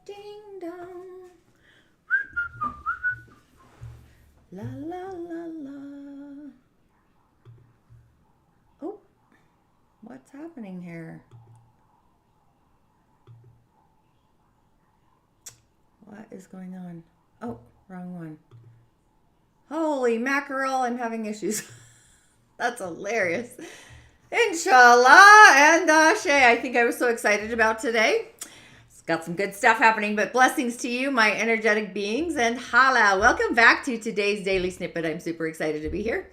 Ding dong. La la la la. Oh, what's happening here? What is going on? Oh, wrong one. Holy mackerel, I'm having issues. That's hilarious. InShalla and Ashe. I think I was so excited about today. It's got some good stuff happening, but blessings to you, my energetic beings, and holla. Welcome back to today's daily snippet. I'm super excited to be here.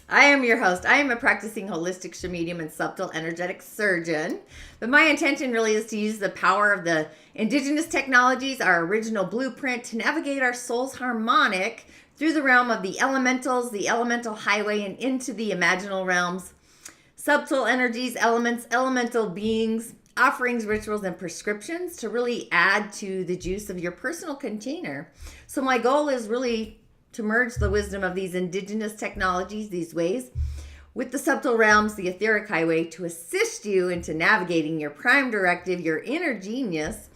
I am your host. I am a practicing holistic medium and subtle energetic surgeon. But my intention really is to use the power of the indigenous technologies, our original blueprint, to navigate our soul's harmonic through the realm of the elementals, the elemental highway, and into the imaginal realms. Subtle energies, elements, elemental beings, offerings, rituals, and prescriptions to really add to the juice of your personal container. So my goal is really to merge the wisdom of these indigenous technologies, these ways, with the subtle realms, the etheric highway, to assist you into navigating your prime directive, your inner genius,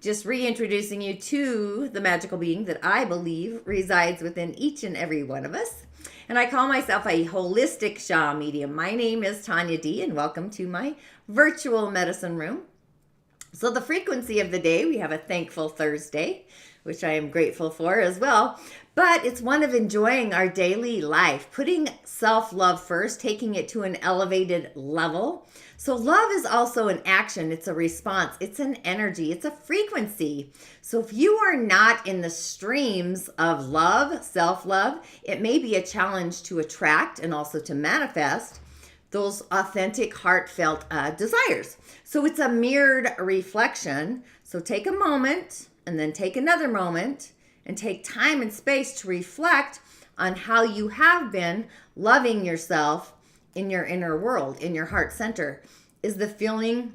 just reintroducing you to the magical being that I believe resides within each and every one of us. And I call myself a holistic Shah medium. My name is Tanya D, and welcome to my virtual medicine room. So the frequency of the day, we have a thankful Thursday, which I am grateful for as well. But it's one of enjoying our daily life, putting self-love first, taking it to an elevated level. So love is also an action. It's a response. It's an energy. It's a frequency. So if you are not in the streams of love, self-love, it may be a challenge to attract and also to manifest those authentic, heartfelt desires. So it's a mirrored reflection. So take a moment and then take another moment and take time and space to reflect on how you have been loving yourself in your inner world, in your heart center. Is the feeling,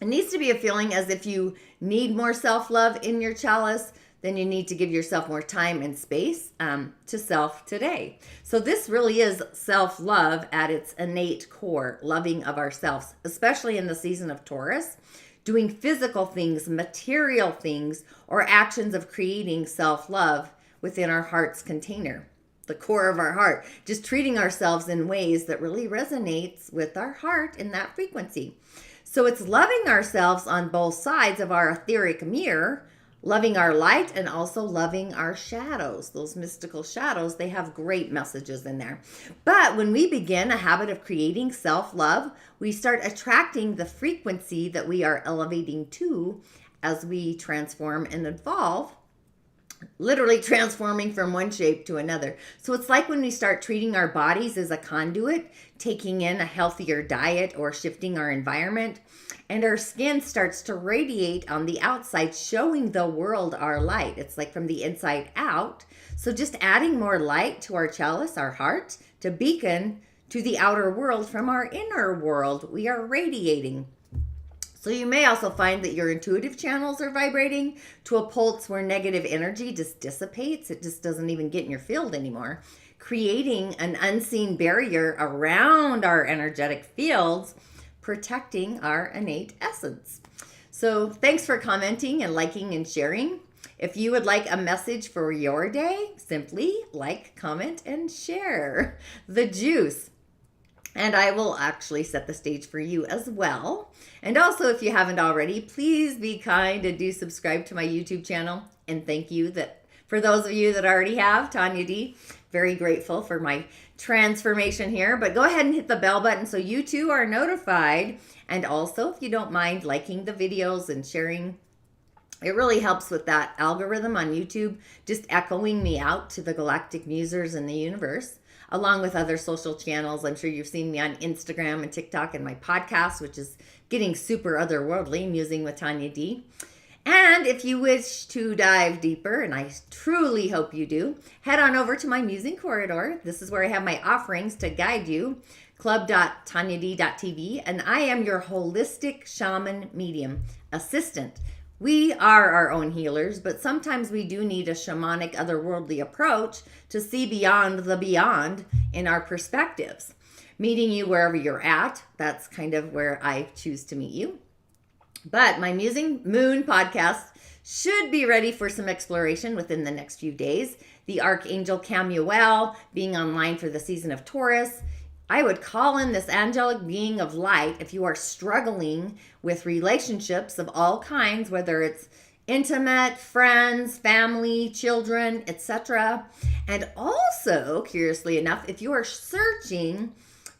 it needs to be a feeling as if you need more self-love in your chalice, then you need to give yourself more time and space to self today. So this really is self-love at its innate core, loving of ourselves, especially in the season of Taurus. Doing physical things, material things, or actions of creating self-love within our heart's container, the core of our heart, just treating ourselves in ways that really resonates with our heart in that frequency. So it's loving ourselves on both sides of our etheric mirror, loving our light and also loving our shadows. Those mystical shadows, they have great messages in there. But when we begin a habit of creating self-love, we start attracting the frequency that we are elevating to as we transform and evolve, literally transforming from one shape to another. So it's like when we start treating our bodies as a conduit, taking in a healthier diet or shifting our environment, and our skin starts to radiate on the outside, showing the world our light. It's like from the inside out. So just adding more light to our chalice, our heart, to beacon to the outer world from our inner world. We are radiating. So you may also find that your intuitive channels are vibrating to a pulse where negative energy just dissipates. It just doesn't even get in your field anymore, creating an unseen barrier around our energetic fields, protecting our innate essence. So thanks for commenting and liking and sharing. If you would like a message for your day, simply like, comment, and share the juice. And I will actually set the stage for you as well. And also, if you haven't already, please be kind and do subscribe to my YouTube channel. And thank you for those of you that already have, Tanya D. Very grateful for my transformation here. But go ahead and hit the bell button so you too are notified. And also, if you don't mind liking the videos and sharing, it really helps with that algorithm on YouTube, just echoing me out to the galactic musers in the universe, along with other social channels. I'm sure you've seen me on Instagram and TikTok and my podcast, which is getting super otherworldly, Musing with Tanya D. And if you wish to dive deeper, and I truly hope you do, head on over to my musing corridor. This is where I have my offerings to guide you, club.tanyad.tv, and I am your holistic shaman medium assistant. We are our own healers, but sometimes we do need a shamanic, otherworldly approach to see beyond the beyond in our perspectives. Meeting you wherever you're at, that's kind of where I choose to meet you. But my Musing Moon podcast should be ready for some exploration within the next few days. The Archangel Camuel being online for the season of Taurus. I would call in this angelic being of light if you are struggling with relationships of all kinds, whether it's intimate, friends, family, children, etc. And also, curiously enough, if you are searching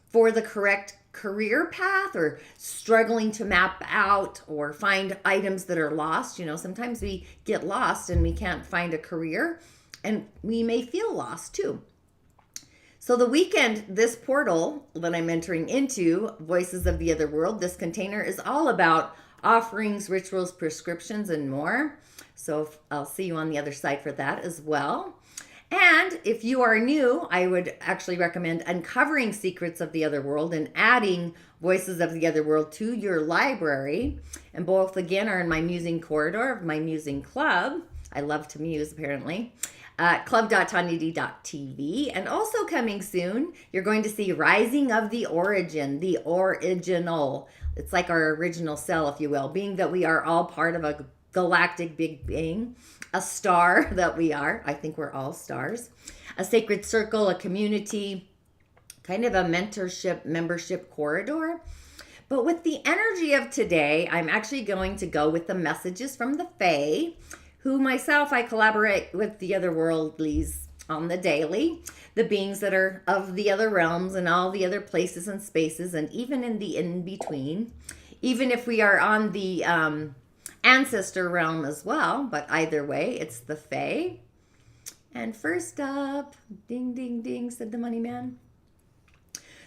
for the correct career path or struggling to map out or find items that are lost. Sometimes we get lost and we can't find a career, and we may feel lost too. So the weekend, this portal that I'm entering into, Voices of the Otherworld, this container is all about offerings, rituals, prescriptions, and more. So I'll see you on the other side for that as well. And if you are new, I would actually recommend uncovering secrets of the otherworld and adding Voices of the Otherworld to your library. And both, again, are in my musing corridor of my musing club. I love to muse, apparently. Club.tanyad.tv. And also coming soon, you're going to see Rising of the Origin, the original. It's like our original cell, if you will, being that we are all part of a galactic big bang, a star that we are. I think we're all stars. A sacred circle, a community, kind of a mentorship, membership corridor. But with the energy of today, I'm actually going to go with the messages from the Fae, who myself, I collaborate with the otherworldlies on the daily, the beings that are of the other realms and all the other places and spaces, and even in the in-between, even if we are on the ancestor realm as well, but either way, it's the Fae. And first up, ding, ding, ding, said the money man.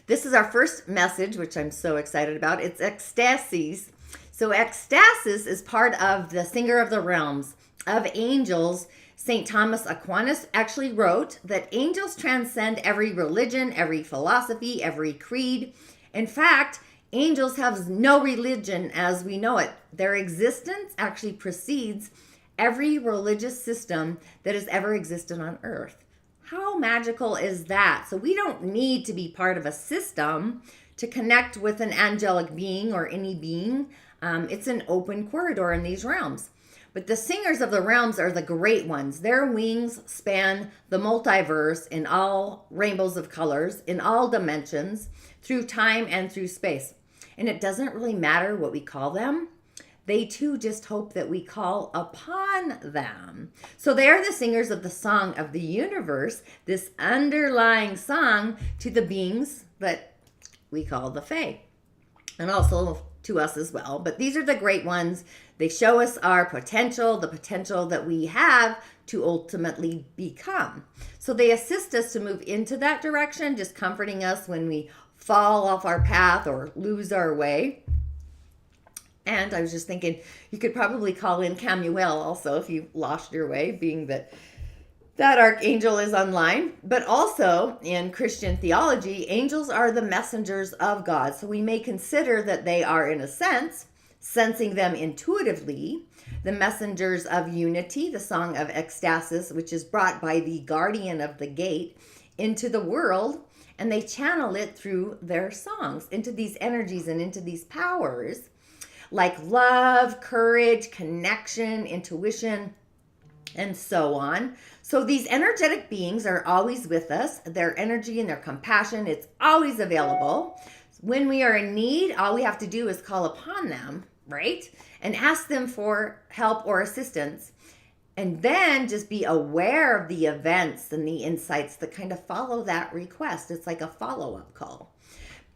This is our first message, which I'm so excited about. It's Extasis. So Extasis is part of the Singer of the Realms of Angels. St. Thomas Aquinas actually wrote that angels transcend every religion, every philosophy, every creed. In fact, angels have no religion as we know it. Their existence actually precedes every religious system that has ever existed on earth. How magical is that? So we don't need to be part of a system to connect with an angelic being or any being. It's an open corridor in these realms. But the singers of the realms are the great ones. Their wings span the multiverse in all rainbows of colors, in all dimensions, through time and through space. And it doesn't really matter what we call them. They too just hope that we call upon them. So they are the singers of the song of the universe, this underlying song to the beings that we call the Fae, and also to us as well. But these are the great ones. They show us our potential, the potential that we have to ultimately become. So they assist us to move into that direction, just comforting us when we fall off our path or lose our way. And I was just thinking, you could probably call in Camuel also if you lost your way, being that archangel is online. But also in Christian theology, angels are the messengers of God. So we may consider that they are, in a sense, sensing them intuitively, the messengers of unity, the song of Extasis, which is brought by the guardian of the gate into the world. And they channel it through their songs into these energies and into these powers like love, courage, connection, intuition, and so on. So these energetic beings are always with us. Their energy and their compassion, it's always available. When we are in need, all we have to do is call upon them, right? And ask them for help or assistance. And then just be aware of the events and the insights that kind of follow that request. It's like a follow-up call.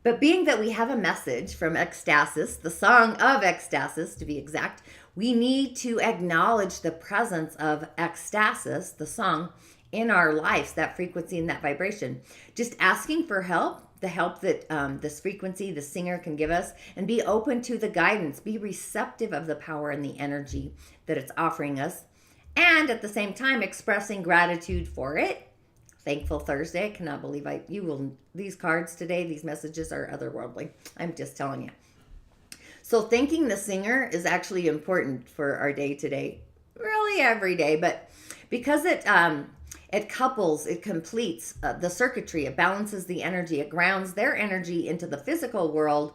But being that we have a message from Extasis, the song of Extasis to be exact, we need to acknowledge the presence of Extasis, the song, in our lives, that frequency and that vibration. Just asking for help the help that this frequency, the singer can give us, and be open to the guidance. Be receptive of the power and the energy that it's offering us. And at the same time, expressing gratitude for it. Thankful Thursday. I cannot believe these cards today, these messages are otherworldly. I'm just telling you. So thanking the singer is actually important for our day today. Really every day, but because it couples, it completes the circuitry, it balances the energy, it grounds their energy into the physical world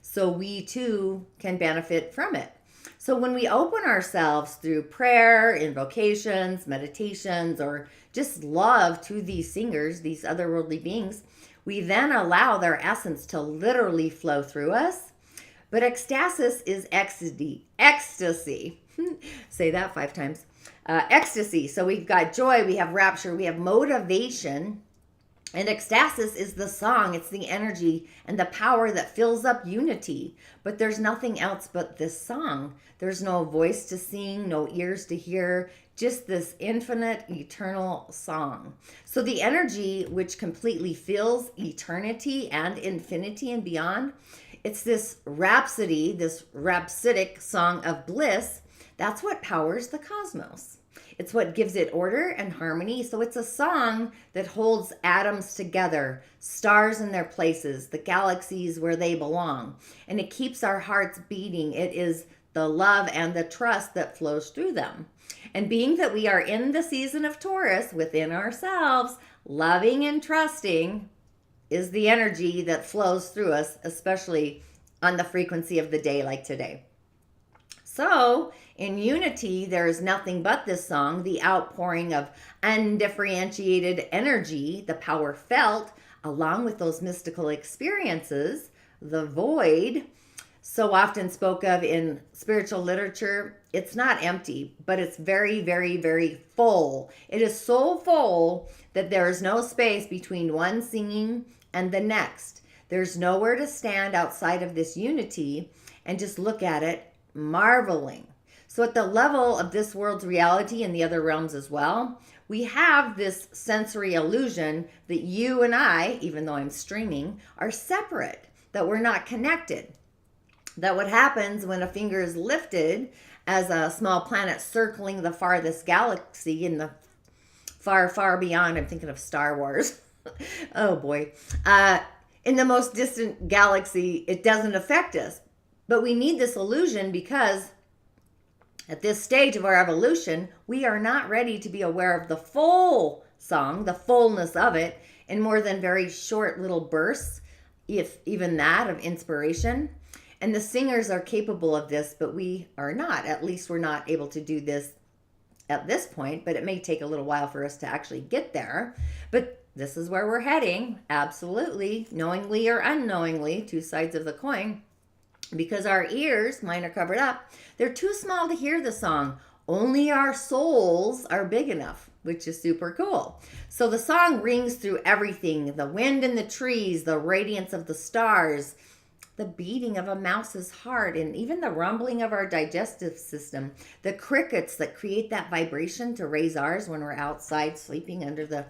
so we too can benefit from it. So when we open ourselves through prayer, invocations, meditations, or just love to these singers, these otherworldly beings, we then allow their essence to literally flow through us. But ecstasis is ecstasy. Say that 5 times. Ecstasy. So we've got joy, we have rapture, we have motivation. And ecstasis is the song, it's the energy and the power that fills up unity. But there's nothing else but this song. There's no voice to sing, no ears to hear, just this infinite, eternal song. So the energy which completely fills eternity and infinity and beyond, it's this rhapsody, this rhapsodic song of bliss. That's what powers the cosmos. It's what gives it order and harmony. So it's a song that holds atoms together, stars in their places, the galaxies where they belong. And it keeps our hearts beating. It is the love and the trust that flows through them. And being that we are in the season of Taurus within ourselves, loving and trusting is the energy that flows through us, especially on the frequency of the day like today. So in unity, there is nothing but this song, the outpouring of undifferentiated energy, the power felt, along with those mystical experiences, the void, so often spoke of in spiritual literature. It's not empty, but it's very, very, very full. It is so full that there is no space between one singing and the next. There's nowhere to stand outside of this unity and just look at it, marveling. So at the level of this world's reality and the other realms as well, we have this sensory illusion that you and I, even though I'm streaming, are separate, that we're not connected. That what happens when a finger is lifted as a small planet circling the farthest galaxy in the far, far beyond, I'm thinking of Star Wars. Oh boy. In the most distant galaxy, it doesn't affect us. But we need this illusion because at this stage of our evolution, we are not ready to be aware of the full song, the fullness of it, in more than very short little bursts, if even that, of inspiration. And the singers are capable of this, but we are not. At least we're not able to do this at this point, but it may take a little while for us to actually get there. But this is where we're heading, absolutely, knowingly or unknowingly, 2 sides of the coin. Because our ears, mine are covered up, they're too small to hear the song. Only our souls are big enough, which is super cool. So the song rings through everything, the wind in the trees, the radiance of the stars, the beating of a mouse's heart, and even the rumbling of our digestive system, the crickets that create that vibration to raise ours when we're outside sleeping under the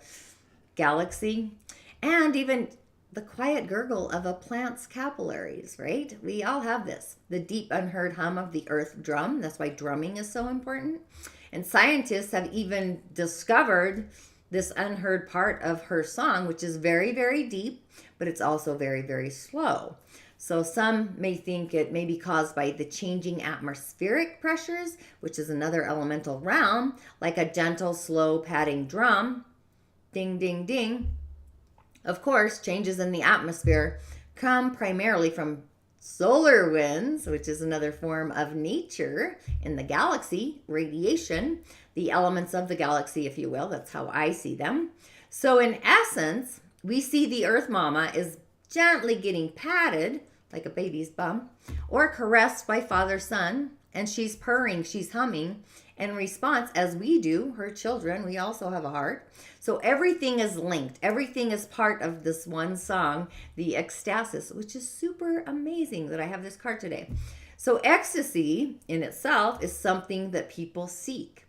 galaxy, and even the quiet gurgle of a plant's capillaries, right? We all have this. The deep unheard hum of the earth drum. That's why drumming is so important. And scientists have even discovered this unheard part of her song, which is very, very deep, but it's also very, very slow. So some may think it may be caused by the changing atmospheric pressures, which is another elemental realm, like a gentle, slow padding drum. Ding, ding, ding. Of course, changes in the atmosphere come primarily from solar winds, which is another form of nature in the galaxy, radiation, the elements of the galaxy, if you will. That's how I see them. So in essence, we see the Earth Mama is gently getting patted like a baby's bum or caressed by Father Sun, and she's purring, she's humming in response, as we do, her children. We also have a heart. So everything is linked. Everything is part of this one song, the Extasis, which is super amazing that I have this card today. So ecstasy in itself is something that people seek.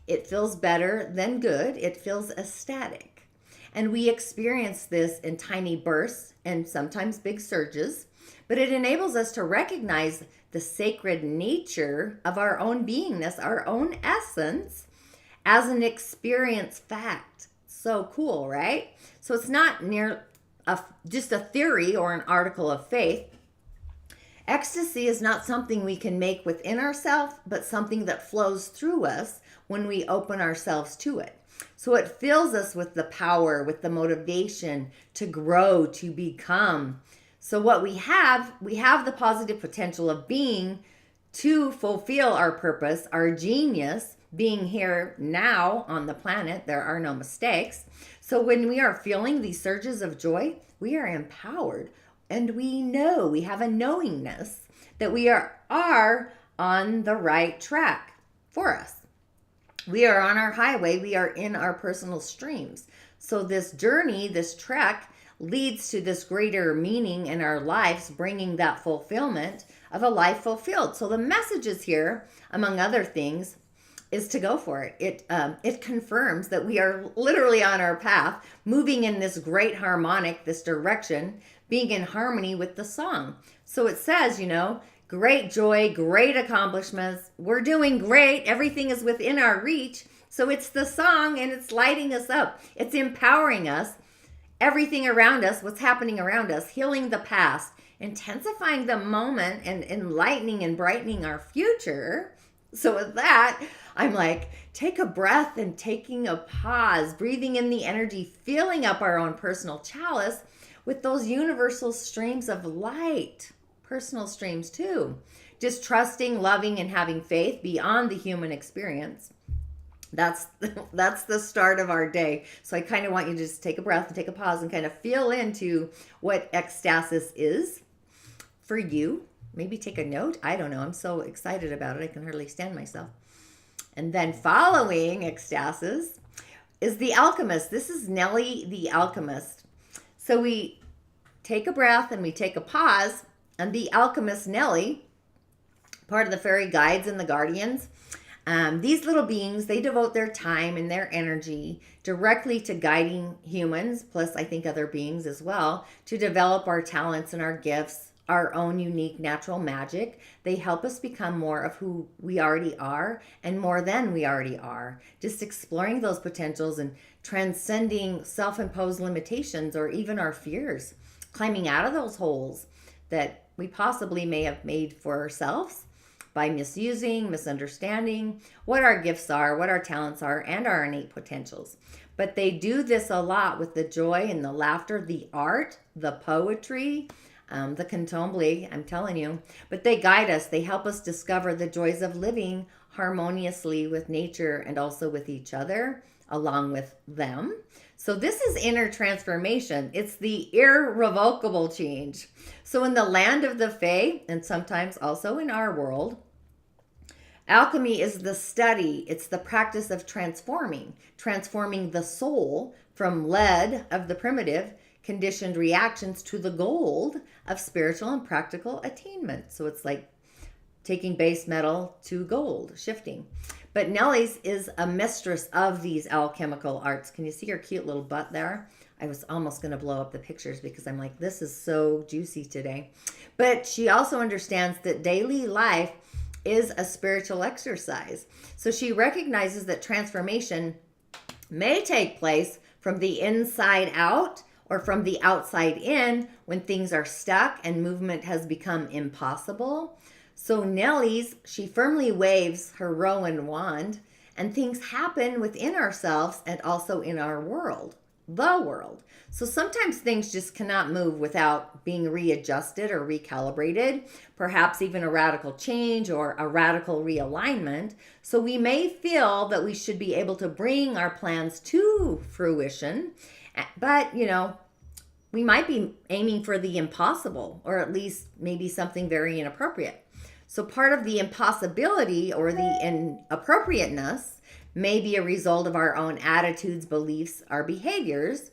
It feels better than good. It feels ecstatic. And we experience this in tiny bursts and sometimes big surges, but it enables us to recognize the sacred nature of our own beingness, our own essence, as an experience fact. So cool, right? So it's not just a theory or an article of faith. Ecstasy is not something we can make within ourselves, but something that flows through us when we open ourselves to it. So it fills us with the power, with the motivation to grow, to become. So what we have the positive potential of being to fulfill our purpose, our genius, being here now on the planet. There are no mistakes. So when we are feeling these surges of joy, we are empowered. And we know, we have a knowingness that we are on the right track for us. We are on our highway. We are in our personal streams. So this journey, this trek, leads to this greater meaning in our lives, bringing that fulfillment of a life fulfilled. So the messages here, among other things, is to go for it. It confirms that we are literally on our path, moving in this great harmonic, this direction, being in harmony with the song. So it says, great joy, great accomplishments. We're doing great. Everything is within our reach. So it's the song and it's lighting us up. It's empowering us. Everything around us, what's happening around us, healing the past, intensifying the moment, and enlightening and brightening our future. So with that, I'm like, take a breath and taking a pause, breathing in the energy, filling up our own personal chalice with those universal streams of light, personal streams too. Just trusting, loving, and having faith beyond the human experience. That's the start of our day. So I kind of want you to just take a breath and take a pause and kind of feel into what Extasis is for you. Maybe take a note. I don't know. I'm so excited about it. I can hardly stand myself. And then following Extasis is the Alchemist. This is Nelly the Alchemist. So we take a breath and we take a pause. And the Alchemist, Nelly, part of the fairy guides and the guardians, these little beings, they devote their time and their energy directly to guiding humans, plus I think other beings as well, to develop our talents and our gifts, our own unique natural magic. They help us become more of who we already are and more than we already are. Just exploring those potentials and transcending self-imposed limitations or even our fears, climbing out of those holes that we possibly may have made for ourselves by misusing, misunderstanding what our gifts are, what our talents are, and our innate potentials. But they do this a lot with the joy and the laughter, the art, the poetry, the candomblé, I'm telling you. But they guide us. They help us discover the joys of living harmoniously with nature and also with each other, along with them. So this is inner transformation. It's the irrevocable change. So in the land of the Fae, and sometimes also in our world, alchemy is the study. It's the practice of transforming the soul from lead of the primitive conditioned reactions to the gold of spiritual and practical attainment. So it's like taking base metal to gold, shifting. But Nelly's is a mistress of these alchemical arts. Can you see her cute little butt there? I was almost going to blow up the pictures because I'm like, this is so juicy today. But she also understands that daily life is a spiritual exercise. So she recognizes that transformation may take place from the inside out or from the outside in when things are stuck and movement has become impossible. So Nelly's, she firmly waves her Rowan wand and things happen within ourselves and also in our world, the world. So sometimes things just cannot move without being readjusted or recalibrated, perhaps even a radical change or a radical realignment. So we may feel that we should be able to bring our plans to fruition, but we might be aiming for the impossible or at least maybe something very inappropriate. So part of the impossibility or the inappropriateness may be a result of our own attitudes, beliefs, our behaviors.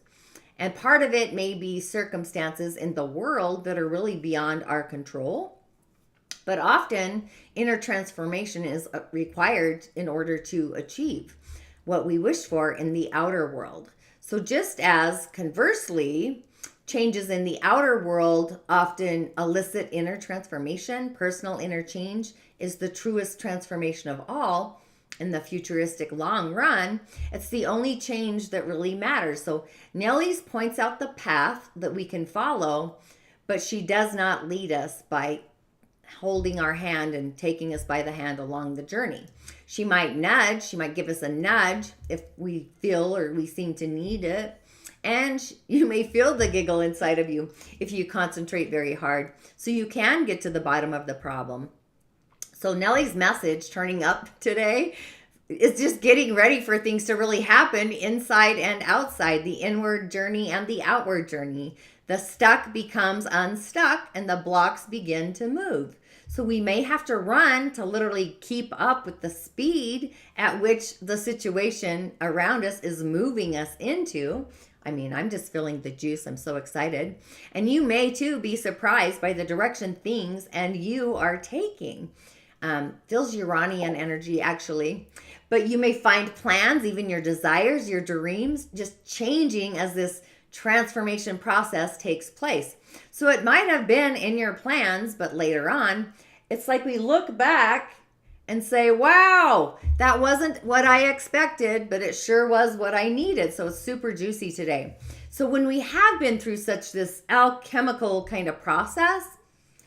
And part of it may be circumstances in the world that are really beyond our control. But often inner transformation is required in order to achieve what we wish for in the outer world. So just as conversely, changes in the outer world often elicit inner transformation, personal inner change is the truest transformation of all in the futuristic long run. It's the only change that really matters. So Nelys points out the path that we can follow, but she does not lead us by holding our hand and taking us by the hand along the journey. She might nudge, she might give us a nudge if we feel or we seem to need it. And you may feel the giggle inside of you if you concentrate very hard. So you can get to the bottom of the problem. So Nelly's message turning up today is just getting ready for things to really happen inside and outside, the inward journey and the outward journey. The stuck becomes unstuck and the blocks begin to move. So we may have to run to literally keep up with the speed at which the situation around us is moving us into. I mean, I'm just feeling the juice. I'm so excited. And you may too be surprised by the direction things and you are taking. Feels Uranian energy actually. But you may find plans, even your desires, your dreams, just changing as this transformation process takes place. So it might have been in your plans, but later on, it's like we look back and say, wow, that wasn't what I expected, but it sure was what I needed. So it's super juicy today. So when we have been through such this alchemical kind of process,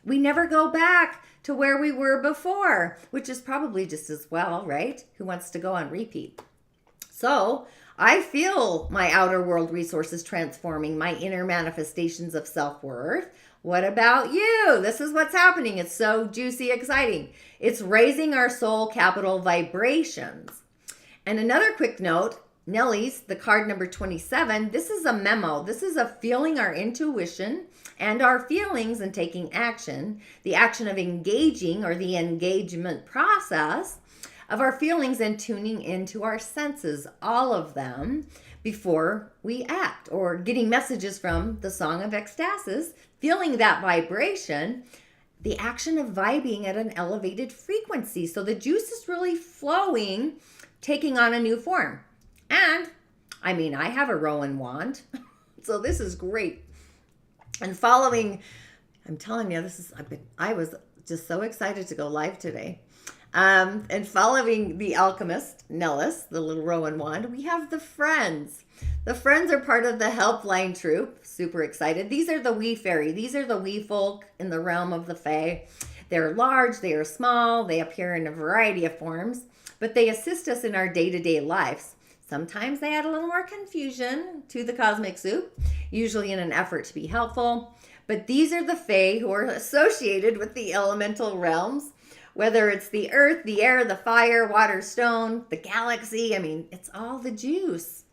we never go back to where we were before, which is probably just as well, right? Who wants to go on repeat? So I feel my outer world resources transforming, my inner manifestations of self-worth. What about you? This is what's happening. It's so juicy, exciting. It's raising our soul capital vibrations. And another quick note, Nelys, the card number 27, this is a memo. This is a feeling our intuition and our feelings and taking action, the action of engaging or the engagement process of our feelings and tuning into our senses, all of them, before we act, or getting messages from the song of Extasis, feeling that vibration, the action of vibing at an elevated frequency. So the juice is really flowing, taking on a new form. And I mean, I have a Rowan wand, so this is great. And following, I'm telling you, I was just so excited to go live today. And following the alchemist, Nelys, the little Rowan wand, we have the friends. The friends are part of the helpline troop. Super excited. These are the wee fairy. These are the wee folk in the realm of the fae. They're large, they are small, they appear in a variety of forms, but they assist us in our day-to-day lives. Sometimes they add a little more confusion to the cosmic soup, usually in an effort to be helpful. But these are the fae who are associated with the elemental realms, whether it's the earth, the air, the fire, water, stone, the galaxy. I mean, it's all the juice.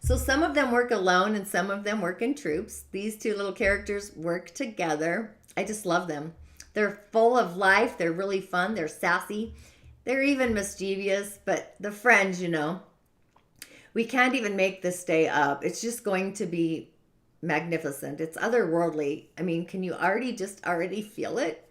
So some of them work alone and some of them work in troops. These two little characters work together. I just love them. They're full of life. They're really fun. They're sassy. They're even mischievous, but the friends, you know, we can't even make this day up. It's just going to be magnificent. It's otherworldly. I mean, can you already feel it?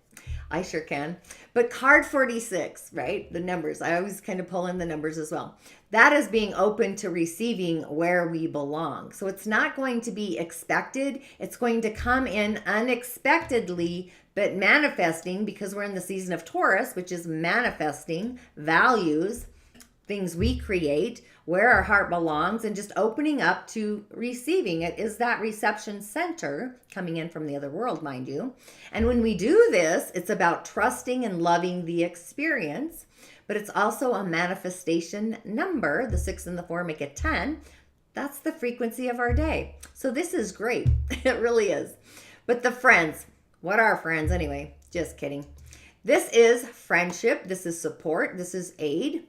I sure can. But card 46, right? The numbers. I always kind of pull in the numbers as well. That is being open to receiving where we belong. So it's not going to be expected. It's going to come in unexpectedly, but manifesting, because we're in the season of Taurus, which is manifesting values, things we create, where our heart belongs, and just opening up to receiving. It is that reception center coming in from the other world, mind you. And when we do this, it's about trusting and loving the experience, but it's also a manifestation number. The 6 and the 4 make it 10. That's the frequency of our day. So this is great. It really is. But the friends, what are friends anyway? Just kidding. This is friendship. This is support. This is aid.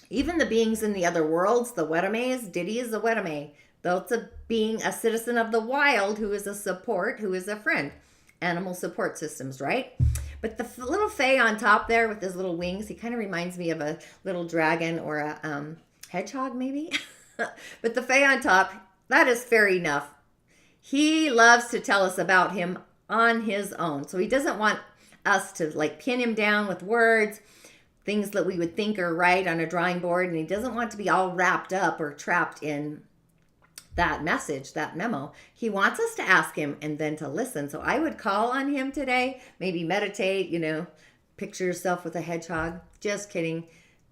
Even the beings in the other worlds, the Wetames, Diddy is a Wetame. Though it's a being, a citizen of the wild who is a support, who is a friend. Animal support systems, right? But the little fae on top there with his little wings, he kind of reminds me of a little dragon or a hedgehog maybe. But the fae on top, that is fair enough. He loves to tell us about him on his own. So he doesn't want us to like pin him down with words, things that we would think are right on a drawing board, and he doesn't want to be all wrapped up or trapped in that message, that memo. He wants us to ask him and then to listen. So I would call on him today, maybe meditate, picture yourself with a hedgehog. Just kidding.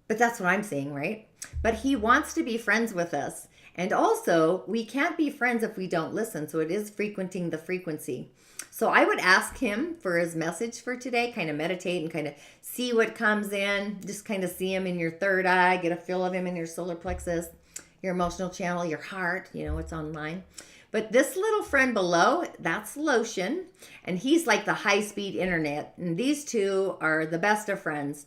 But that's what I'm saying, right? But he wants to be friends with us. And also, we can't be friends if we don't listen. So it is frequenting the frequency. So I would ask him for his message for today, kind of meditate and kind of see what comes in. Just kind of see him in your third eye, get a feel of him in your solar plexus, your emotional channel, your heart, it's online. But this little friend below, that's Lotion, and he's like the high-speed internet. And these two are the best of friends.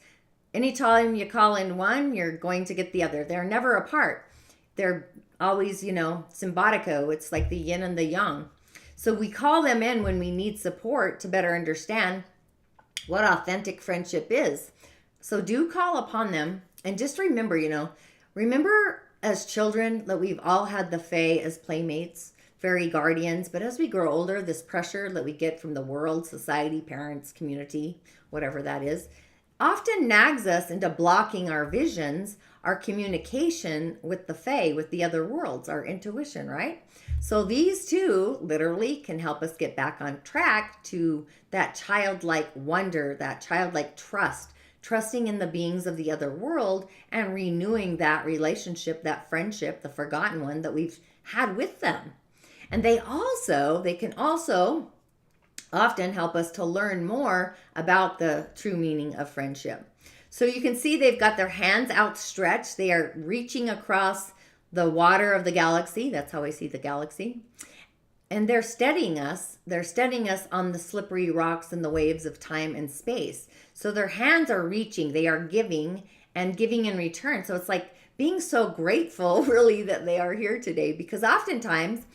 Anytime you call in one, you're going to get the other. They're never apart. They're always, symbiotico. It's like the yin and the yang. So we call them in when we need support to better understand what authentic friendship is. So do call upon them. And just remember, remember as children that we've all had the Fae as playmates, fairy guardians. But as we grow older, this pressure that we get from the world, society, parents, community, whatever that is, often nags us into blocking our visions, our communication with the Fae, with the other worlds, our intuition, right? So these two literally can help us get back on track to that childlike wonder, that childlike trust, trusting in the beings of the other world and renewing that relationship, that friendship, the forgotten one that we've had with them. And they can also often help us to learn more about the true meaning of friendship. So you can see they've got their hands outstretched. They are reaching across the water of the galaxy. That's how I see the galaxy. And they're steadying us. They're steadying us on the slippery rocks and the waves of time and space. So their hands are reaching. They are giving and giving in return. So it's like being so grateful, really, that they are here today. Because oftentimes,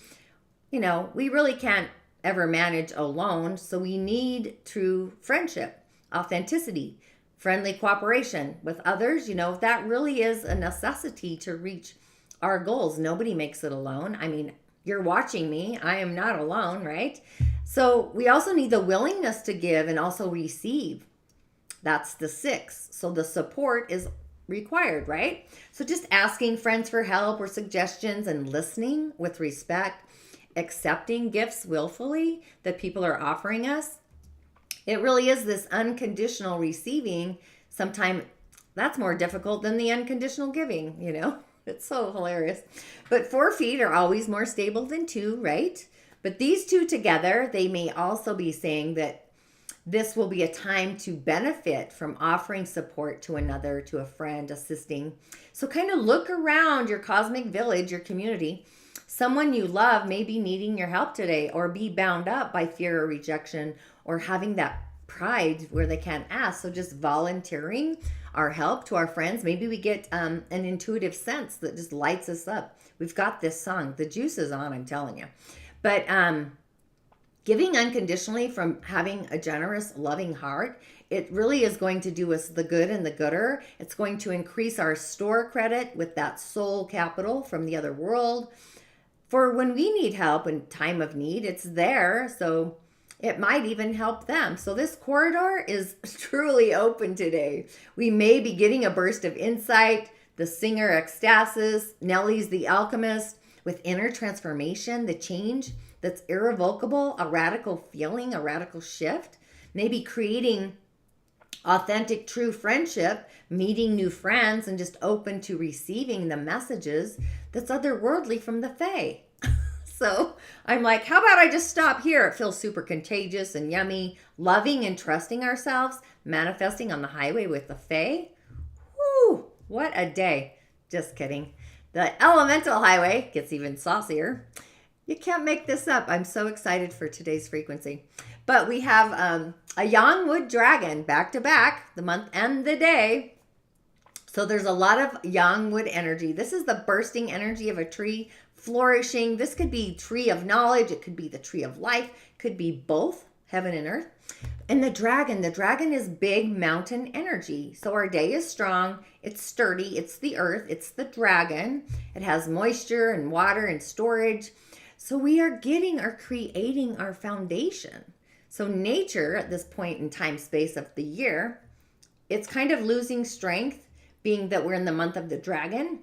we really can't ever manage alone. So we need true friendship, authenticity, friendly cooperation with others. That really is a necessity to reach our goals. Nobody makes it alone. I mean, you're watching me. I am not alone, right? So we also need the willingness to give and also receive. That's the 6. So the support is required, right? So just asking friends for help or suggestions and listening with respect, accepting gifts willfully that people are offering us. It really is this unconditional receiving. Sometimes that's more difficult than the unconditional giving, It's so hilarious. But 4 feet are always more stable than 2, right? But these two together, they may also be saying that this will be a time to benefit from offering support to another, to a friend, assisting. So kind of look around your cosmic village, your community. Someone you love may be needing your help today, or be bound up by fear or rejection, or having that pride where they can't ask. So just volunteering our help to our friends. Maybe we get an intuitive sense that just lights us up. We've got this song. The juice is on, I'm telling you. But giving unconditionally from having a generous, loving heart, it really is going to do us the good and the gooder. It's going to increase our store credit with that soul capital from the other world. For when we need help in time of need, it's there. So it might even help them. So this corridor is truly open today. We may be getting a burst of insight. The singer Extasis, Nelys the Alchemist, with inner transformation, the change that's irrevocable, a radical feeling, a radical shift, maybe creating authentic, true friendship, meeting new friends, and just open to receiving the messages that's otherworldly from the Fae. So I'm like, how about I just stop here? It feels super contagious and yummy, loving and trusting ourselves, manifesting on the highway with the Fae. Whoo, what a day. Just kidding. The elemental highway gets even saucier. You can't make this up. I'm so excited for today's frequency. But we have a young wood dragon back to back, the month and the day. So there's a lot of young wood energy. This is the bursting energy of a tree flourishing. This could be tree of knowledge. It could be the tree of life. It could be both, heaven and earth. And the dragon is big mountain energy. So our day is strong. It's sturdy. It's the earth. It's the dragon. It has moisture and water and storage. So we are creating our foundation. So nature at this point in time space of the year, it's kind of losing strength, being that we're in the month of the dragon.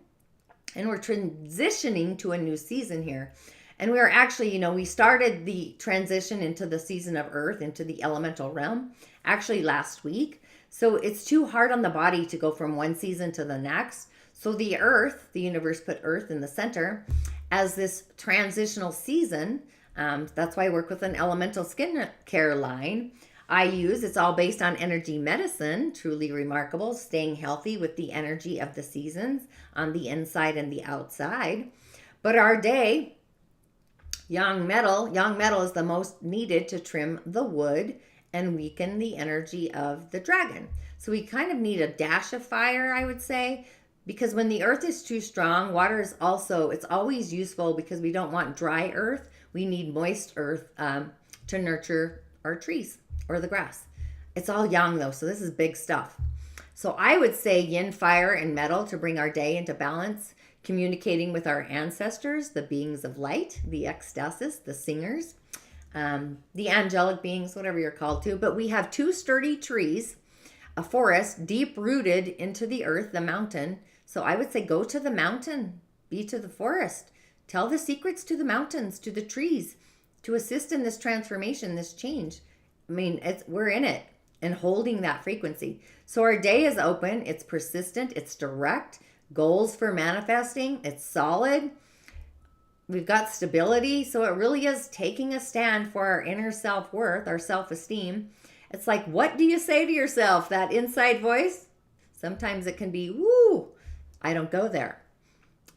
And we're transitioning to a new season here. And we are actually, we started the transition into the season of Earth, into the elemental realm, actually last week. So it's too hard on the body to go from one season to the next. So the Earth, the universe put Earth in the center as this transitional season. That's why I work with an elemental skin care line. It's all based on energy medicine, truly remarkable, staying healthy with the energy of the seasons on the inside and the outside. But our day, young metal is the most needed to trim the wood and weaken the energy of the dragon. So we kind of need a dash of fire, I would say, because when the earth is too strong, water is also, it's always useful because we don't want dry earth. We need moist earth to nurture our trees or the grass. It's all yang though, so this is big stuff. So I would say yin, fire, and metal to bring our day into balance, communicating with our ancestors, the beings of light, the Ekstasis, the singers, the angelic beings, whatever you're called to. But we have two sturdy trees, a forest deep rooted into the earth, the mountain. So I would say go to the mountain, be to the forest. Tell the secrets to the mountains, to the trees, to assist in this transformation, this change. I mean, we're in it and holding that frequency. So our day is open, it's persistent, it's direct, goals for manifesting, it's solid. We've got stability. So it really is taking a stand for our inner self-worth, our self-esteem. It's like, what do you say to yourself? That inside voice? Sometimes it can be, woo, I don't go there.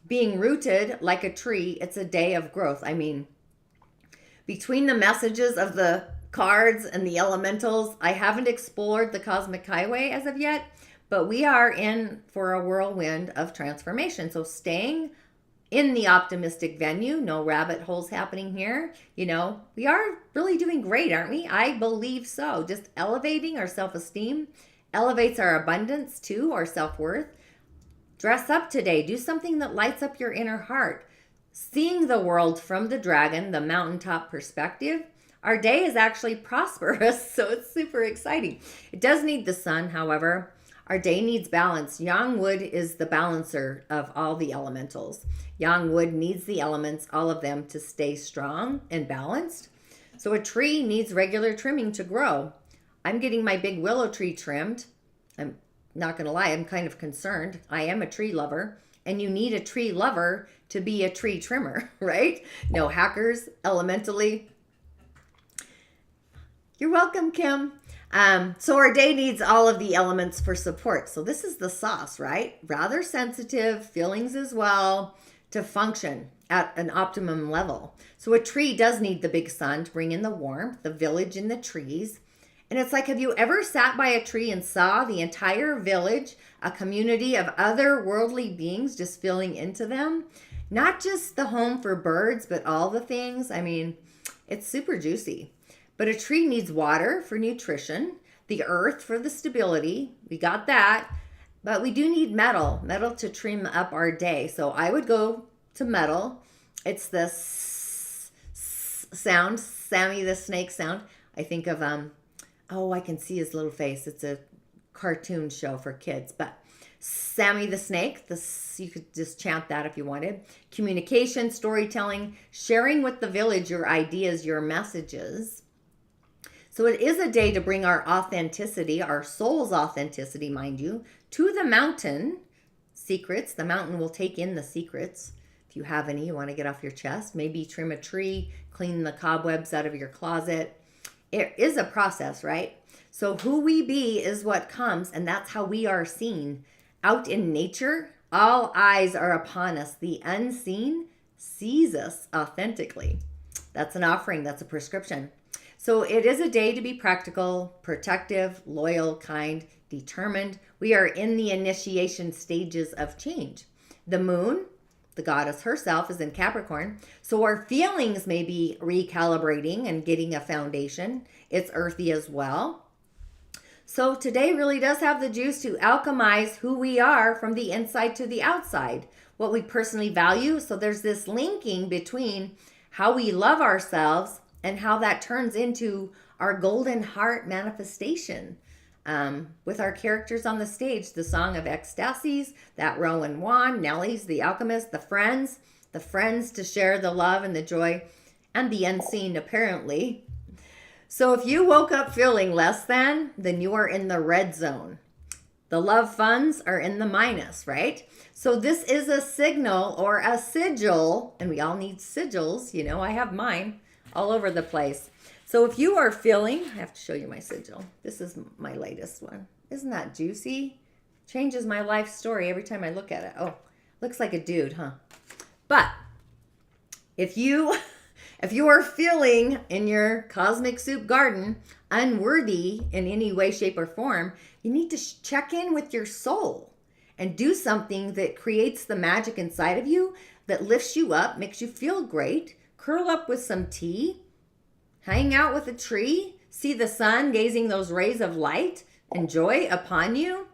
Being rooted like a tree, it's a day of growth. I mean, between the messages of the cards and the elementals, I haven't explored the cosmic highway as of yet, but we are in for a whirlwind of transformation. So staying in the optimistic venue, no rabbit holes happening here. We are really doing great, aren't we? I believe so. Just elevating our self-esteem elevates our abundance too, our self-worth. Dress up today. Do something that lights up your inner heart. Seeing the world from the dragon, the mountaintop perspective. Our day is actually prosperous, so it's super exciting. It does need the sun, however. Our day needs balance. Yang wood is the balancer of all the elementals. Yang wood needs the elements, all of them, to stay strong and balanced. So a tree needs regular trimming to grow. I'm getting my big willow tree trimmed. I'm not going to lie, I'm kind of concerned. I am a tree lover, and you need a tree lover to be a tree trimmer, right? No hackers, elementally. You're welcome, Kim. So our day needs all of the elements for support. So this is the sauce, right? Rather sensitive, feelings as well, to function at an optimum level. So a tree does need the big sun to bring in the warmth, the village and the trees. And it's like, have you ever sat by a tree and saw the entire village, a community of other worldly beings just filling into them? Not just the home for birds, but all the things. I mean, it's super juicy. But a tree needs water for nutrition, the earth for the stability. We got that. But we do need metal to trim up our day. So I would go to metal. It's the sound, Sammy the Snake sound. I think of, I can see his little face. It's a cartoon show for kids. But Sammy the Snake, you could just chant that if you wanted. Communication, storytelling, sharing with the village your ideas, your messages. So it is a day to bring our authenticity, our soul's authenticity, mind you, to the mountain. Secrets. The mountain will take in the secrets. If you have any you want to get off your chest, maybe trim a tree, clean the cobwebs out of your closet. It is a process, right? So who we be is what comes, and that's how we are seen. Out in nature, all eyes are upon us. The unseen sees us authentically. That's an offering. That's a prescription. So it is a day to be practical, protective, loyal, kind, determined. We are in the initiation stages of change. The moon, the goddess herself, is in Capricorn. So our feelings may be recalibrating and getting a foundation. It's earthy as well. So today really does have the juice to alchemize who we are from the inside to the outside, what we personally value. So there's this linking between how we love ourselves and how that turns into our golden heart manifestation. with our characters on the stage. The song of Extasis, that Rowan Wand, Nelys the Alchemist, the friends to share the love and the joy and the unseen, apparently. So if you woke up feeling less than, then you are in the red zone. The love funds are in the minus, right? So this is a signal or a sigil, and we all need sigils. You know, I have mine all over the place. So if you are feeling, I have to show you my sigil. This is my latest one. Isn't that juicy? Changes my life story every time I look at it. Oh, looks like a dude, huh? But if you are feeling in your cosmic soup garden unworthy in any way, shape, or form, you need to check in with your soul and do something that creates the magic inside of you, that lifts you up, makes you feel great. Curl up with some tea, hang out with a tree, see the sun gazing those rays of light and joy upon you.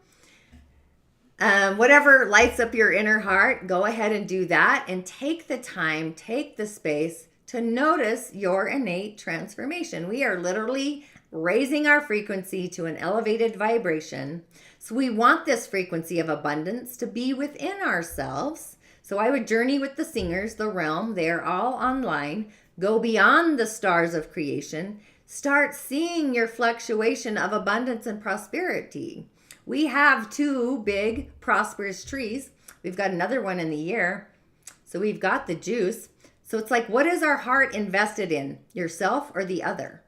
Whatever lights up your inner heart, go ahead and do that, and take the time, take the space to notice your innate transformation. We are literally raising our frequency to an elevated vibration. So we want this frequency of abundance to be within ourselves. So I would journey with the singers, the realm. They're all online. Go beyond the stars of creation. Start seeing your fluctuation of abundance and prosperity. We have 2 big prosperous trees. We've got another one in the year. So we've got the juice. So it's like, what is our heart invested in? Yourself or the other?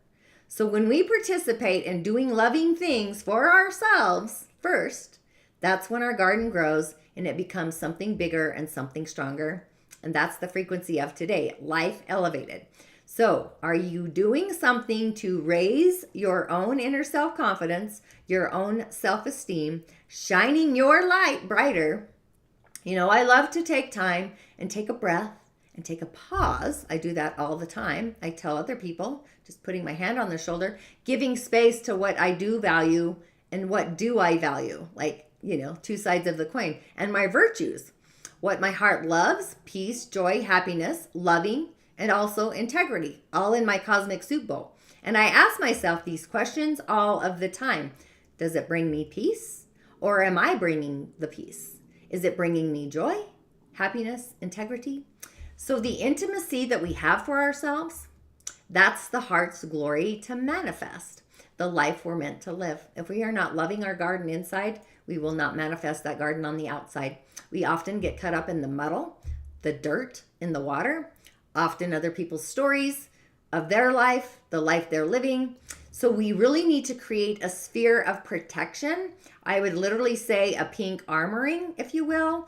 So when we participate in doing loving things for ourselves first, that's when our garden grows and it becomes something bigger and something stronger. And that's the frequency of today, life elevated. So are you doing something to raise your own inner self-confidence, your own self-esteem, shining your light brighter? You know, I love to take time and take a breath and take a pause. I do that all the time. I tell other people, just putting my hand on their shoulder, giving space to what I do value and what do I value, like, you know, 2 sides of the coin, and my virtues, what my heart loves, peace, joy, happiness, loving, and also integrity, all in my cosmic soup bowl. And I ask myself these questions all of the time. Does it bring me peace, or am I bringing the peace? Is it bringing me joy, happiness, integrity? So the intimacy that we have for ourselves, that's the heart's glory to manifest the life we're meant to live. If we are not loving our garden inside, we will not manifest that garden on the outside. We often get caught up in the muddle, the dirt in the water, often other people's stories of their life, the life they're living. So we really need to create a sphere of protection. I would literally say a pink armoring, if you will.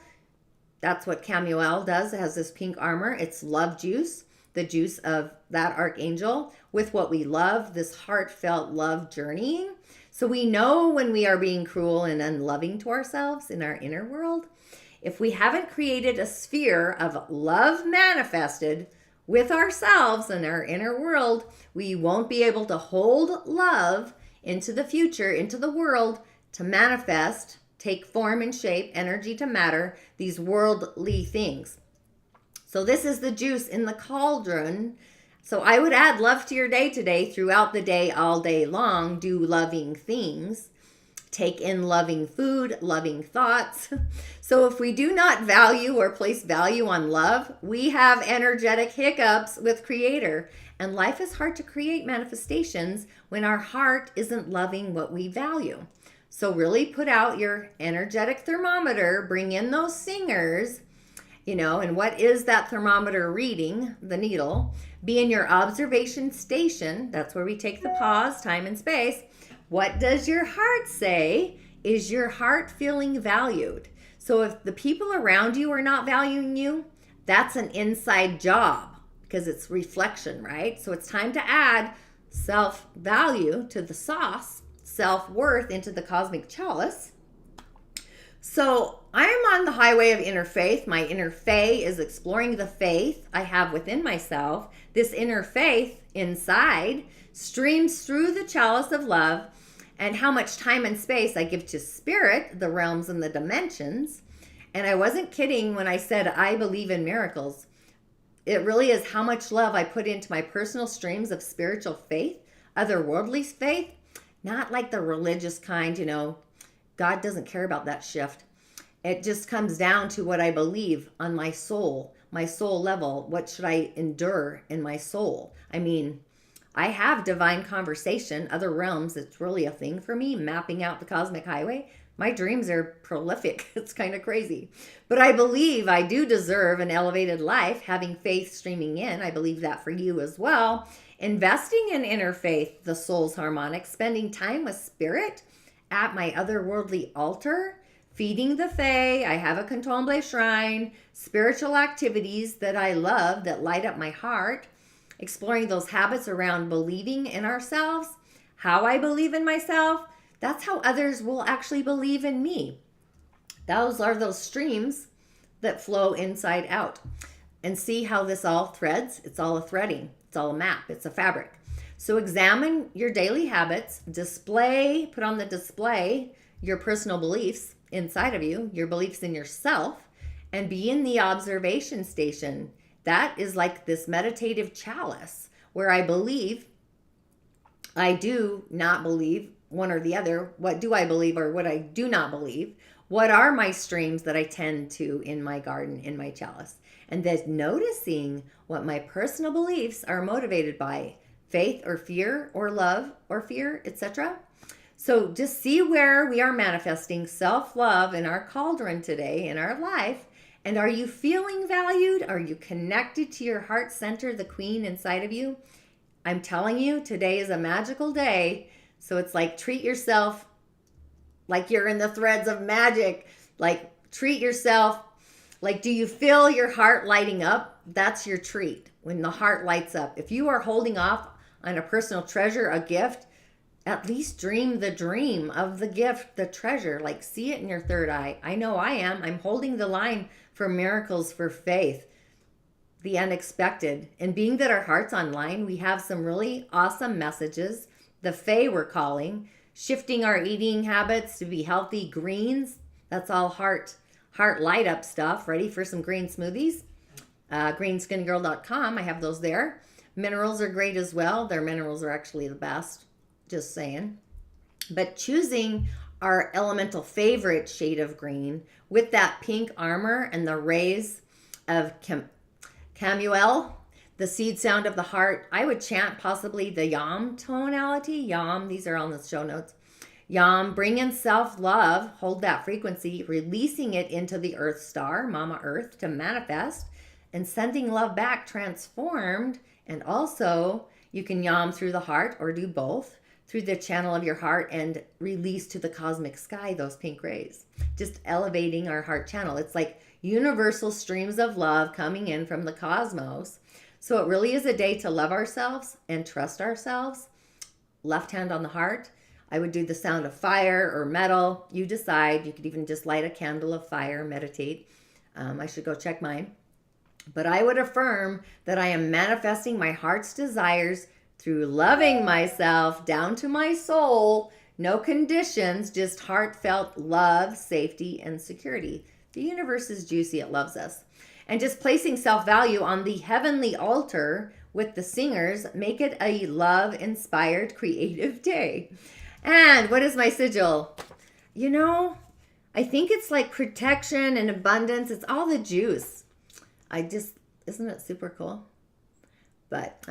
That's what Camuel does. It has this pink armor. It's love juice, the juice of that archangel with what we love, this heartfelt love journeying. So we know when we are being cruel and unloving to ourselves in our inner world. If we haven't created a sphere of love manifested with ourselves and our inner world, we won't be able to hold love into the future, into the world, to manifest, take form and shape, energy to matter, these worldly things. So this is the juice in the cauldron. So I would add love to your day today, throughout the day, all day long. Do loving things. Take in loving food, loving thoughts. So if we do not value or place value on love, we have energetic hiccups with Creator. And life is hard to create manifestations when our heart isn't loving what we value. So really put out your energetic thermometer, bring in those singers, you know, and what is that thermometer reading? The needle. Be in your observation station. That's where we take the pause, time and space. What does your heart say? Is your heart feeling valued? So if the people around you are not valuing you, that's an inside job because it's reflection, right? So it's time to add self-value to the sauce, self-worth into the cosmic chalice. So I am on the highway of inner faith. My inner faith is exploring the faith I have within myself. This inner faith inside streams through the chalice of love, and how much time and space I give to spirit, the realms and the dimensions. And I wasn't kidding when I said I believe in miracles. It really is how much love I put into my personal streams of spiritual faith, otherworldly faith, not like the religious kind, you know. God doesn't care about that shift. It just comes down to what I believe on my soul level. What should I endure in my soul? I mean, I have divine conversation, other realms. It's really a thing for me, mapping out the cosmic highway. My dreams are prolific. It's kind of crazy. But I believe I do deserve an elevated life, having faith streaming in. I believe that for you as well. Investing in inner faith, the soul's harmonic, spending time with spirit at my otherworldly altar, feeding the fae. I have a Contemple shrine, spiritual activities that I love that light up my heart, exploring those habits around believing in ourselves, how I believe in myself. That's how others will actually believe in me. Those are those streams that flow inside out. And see how this all threads? It's all a threading. It's all a map. It's a fabric. So examine your daily habits, put on the display your personal beliefs inside of you, your beliefs in yourself, and be in the observation station. That is like this meditative chalice where I believe, I do not believe one or the other. What do I believe or what I do not believe? What are my streams that I tend to in my garden, in my chalice? And then noticing what my personal beliefs are motivated by, faith or fear or love or fear, etc. So just see where we are manifesting self-love in our cauldron today, in our life. And are you feeling valued? Are you connected to your heart center, the queen inside of you? I'm telling you, today is a magical day. So it's like treat yourself like you're in the threads of magic. Like treat yourself. Like, do you feel your heart lighting up? That's your treat, when the heart lights up. If you are holding off on a personal treasure, a gift, at least dream the dream of the gift, the treasure. Like, see it in your third eye. I know I am. I'm holding the line for miracles, for faith, the unexpected. And being that our heart's online, we have some really awesome messages. The Fae we're calling, shifting our eating habits to be healthy greens. That's all heart light up stuff. Ready for some green smoothies? GreenSkinGirl.com. I have those there. Minerals are great as well. Their minerals are actually the best. Just saying. But choosing our elemental favorite shade of green with that pink armor and the rays of Camuel, the seed sound of the heart. I would chant possibly the Yam tonality. Yam, these are on the show notes. Yam, bring in self-love, hold that frequency, releasing it into the earth star, Mama Earth, to manifest, and sending love back transformed. And also, you can Yam through the heart or do both, through the channel of your heart and release to the cosmic sky those pink rays. Just elevating our heart channel. It's like universal streams of love coming in from the cosmos. So it really is a day to love ourselves and trust ourselves. Left hand on the heart. I would do the sound of fire or metal. You decide. You could even just light a candle of fire, meditate. I should go check mine. But I would affirm that I am manifesting my heart's desires through loving myself down to my soul. No conditions, just heartfelt love, safety, and security. The universe is juicy. It loves us. And just placing self-value on the heavenly altar with the singers, make it a love-inspired creative day. And what is my sigil? You know, I think it's like protection and abundance. It's all the juice. Isn't it super cool? But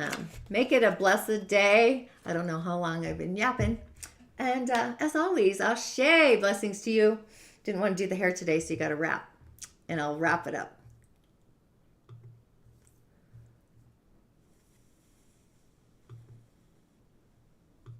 make it a blessed day. I don't know how long I've been yapping. And as always, Ashe, blessings to you. Didn't want to do the hair today, so you got to wrap. And I'll wrap it up.